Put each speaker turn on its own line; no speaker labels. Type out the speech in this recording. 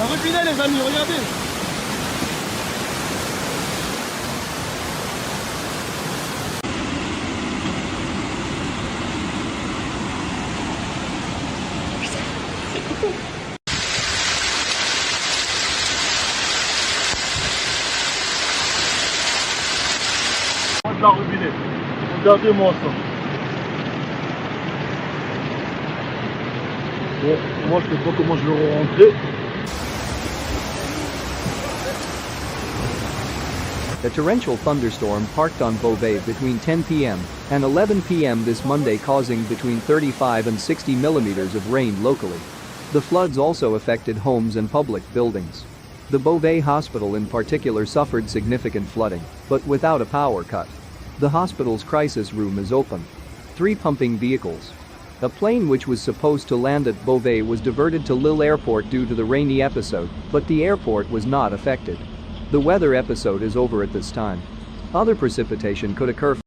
Ça reculait les amis, regardez. La robinet. Regardez-moi ça. Bon, moi je sais pas comment je vais rentrer.
A torrential thunderstorm parked on Beauvais between 10 p.m. and 11 p.m. this Monday, causing between 35 and 60 millimeters of rain locally. The floods also affected homes and public buildings. The Beauvais hospital in particular suffered significant flooding, but without a power cut. The hospital's crisis room is open. 3 pumping vehicles. A plane which was supposed to land at Beauvais was diverted to Lille Airport due to the rainy episode, but the airport was not affected. The weather episode is over at this time. Other precipitation could occur